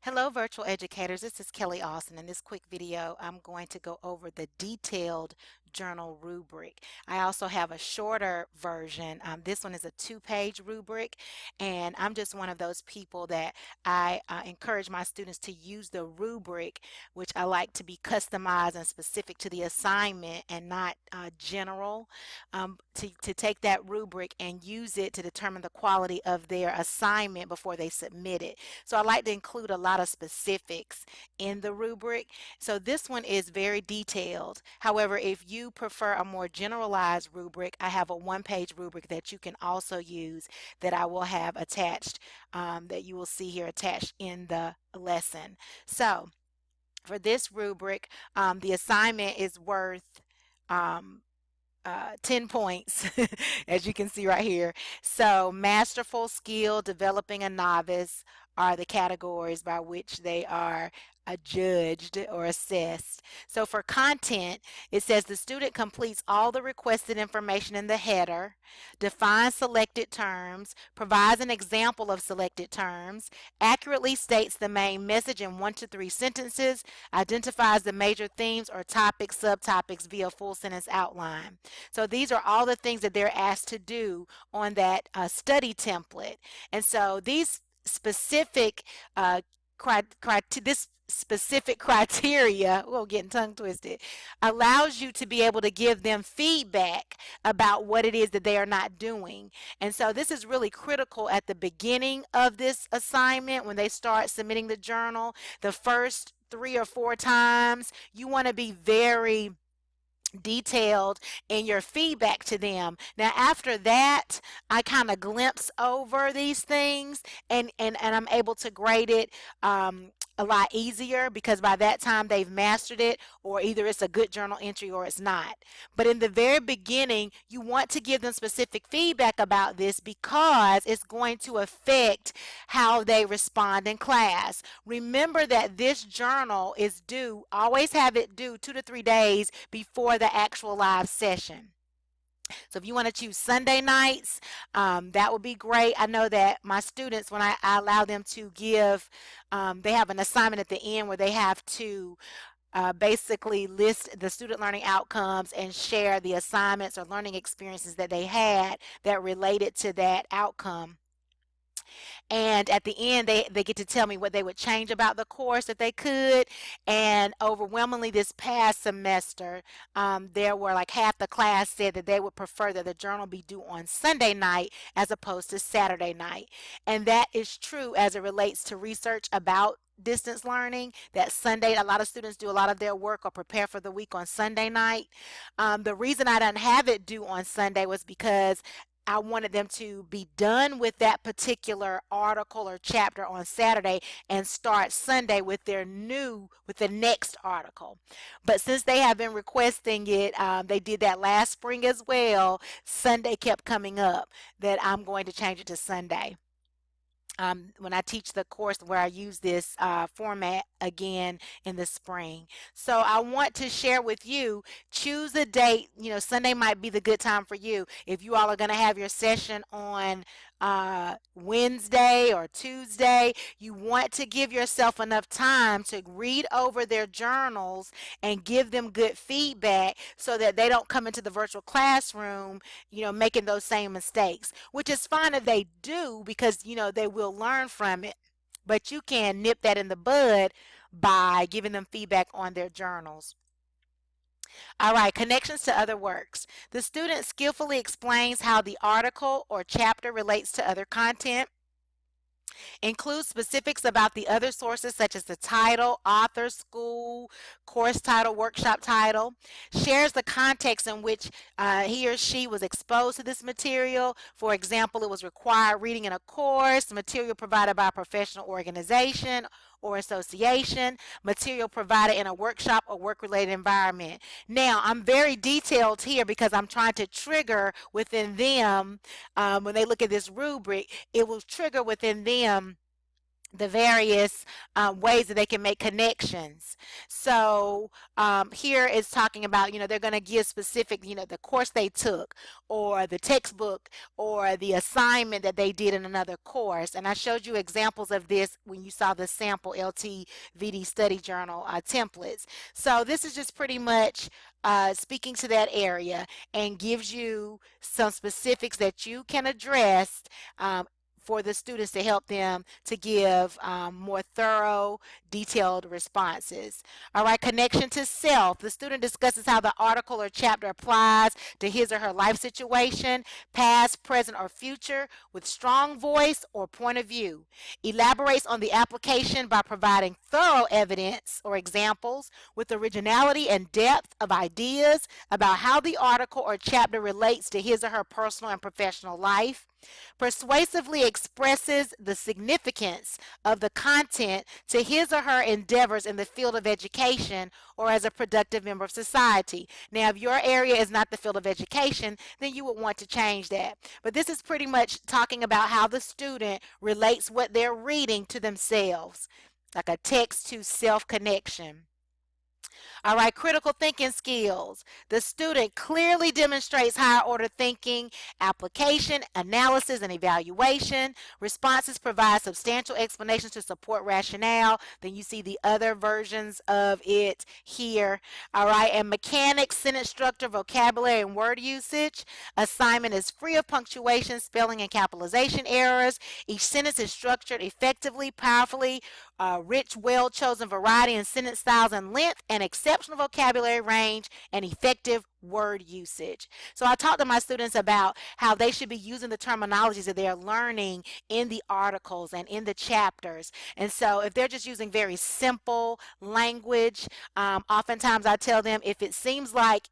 Hello, virtual educators. This is Kelly Austin. In this quick video, I'm going to go over the detailed journal rubric. I also have a shorter version. This one is a two-page rubric, and I'm just one of those people that I encourage my students to use the rubric, which I like to be customized and specific to the assignment and not general, to take that rubric and use it to determine the quality of their assignment before they submit it. So I like to include a lot of specifics in the rubric. So this one is very detailed. However, if you prefer a more generalized rubric, I have a one-page rubric that you can also use that I will have attached, that you will see here attached in the lesson. So for this rubric, the assignment is worth 10 points, as you can see right here. So masterful, skill, developing a novice are the categories by which they are judged or assessed. So for content, it says the student completes all the requested information in the header, defines selected terms, provides an example of selected terms, accurately states the main message in 1 to 3 sentences, identifies the major themes or topics, subtopics via full sentence outline. So these are all the things that they're asked to do on that study template. And so these specific this specific criteria, we're getting tongue twisted, allows you to be able to give them feedback about what it is that they are not doing. And so this is really critical at the beginning of this assignment when they start submitting the journal. The first 3 or 4 times, you want to be very detailed in your feedback to them. Now after that, I kind of glimpse over these things and I'm able to grade it a lot easier because by that time they've mastered it, or either it's a good journal entry or it's not. But in the very beginning, you want to give them specific feedback about this because it's going to affect how they respond in class. Remember that this journal is due, always have it due 2 to 3 days before the actual live session. So if you want to choose Sunday nights, that would be great. I know that my students, when I allow them to give, they have an assignment at the end where they have to basically list the student learning outcomes and share the assignments or learning experiences that they had that related to that outcome. And at the end, they get to tell me what they would change about the course if they could. And overwhelmingly this past semester, there were like half the class said that they would prefer that the journal be due on Sunday night as opposed to Saturday night. And that is true as it relates to research about distance learning. That Sunday, a lot of students do a lot of their work or prepare for the week on Sunday night. The reason I didn't have it due on Sunday was because I wanted them to be done with that particular article or chapter on Saturday and start Sunday with the next article. But since they have been requesting it, they did that last spring as well. Sunday kept coming up that I'm going to change it to Sunday. When I teach the course where I use this format again in the spring. So I want to share with you, choose a date. You know, Sunday might be the good time for you. If you all are going to have your session on Wednesday or Tuesday, you want to give yourself enough time to read over their journals and give them good feedback so that they don't come into the virtual classroom, you know, making those same mistakes, which is fine if they do because, you know, they will learn from it. But you can nip that in the bud by giving them feedback on their journals. All right, connections to other works. The student skillfully explains how the article or chapter relates to other content. Includes specifics about the other sources such as the title, author, school, course title, workshop title. Shares the context in which he or she was exposed to this material. For example, it was required reading in a course, material provided by a professional organization or association, material provided in a workshop or work-related environment. Now, I'm very detailed here because I'm trying to trigger within them, when they look at this rubric, it will trigger within them the various ways that they can make connections. So here it's talking about, they're going to give specific, the course they took, or the textbook, or the assignment that they did in another course. And I showed you examples of this when you saw the sample LTVD study journal templates. So this is just pretty much speaking to that area, and gives you some specifics that you can address um, for the students to help them to give more thorough, detailed responses. All right, connection to self. The student discusses how the article or chapter applies to his or her life situation, past, present, or future, with strong voice or point of view. Elaborates on the application by providing thorough evidence or examples with originality and depth of ideas about how the article or chapter relates to his or her personal and professional life. Persuasively expresses the significance of the content to his or her endeavors in the field of education or as a productive member of society. Now, if your area is not the field of education, then you would want to change that. But this is pretty much talking about how the student relates what they're reading to themselves, like a text to self connection. All right, critical thinking skills. The student clearly demonstrates higher order thinking, application, analysis, and evaluation. Responses provide substantial explanations to support rationale. Then you see the other versions of it here. All right, and mechanics, sentence structure, vocabulary, and word usage. Assignment is free of punctuation, spelling, and capitalization errors. Each sentence is structured effectively, powerfully, rich, well-chosen variety in sentence styles and length, and exceptional vocabulary range and effective word usage. So I talked to my students about how they should be using the terminologies that they're learning in the articles and in the chapters. And so if they're just using very simple language, oftentimes I tell them, if it seems like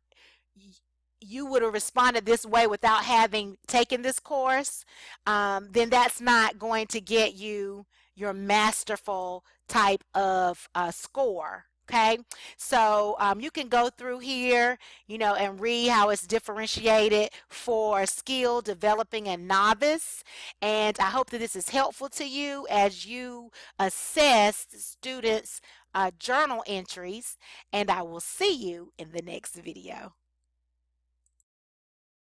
you would have responded this way without having taken this course, then that's not going to get you your masterful type of score. Okay, so you can go through here, and read how it's differentiated for skill, developing, and novice. And I hope that this is helpful to you as you assess students' journal entries. And I will see you in the next video.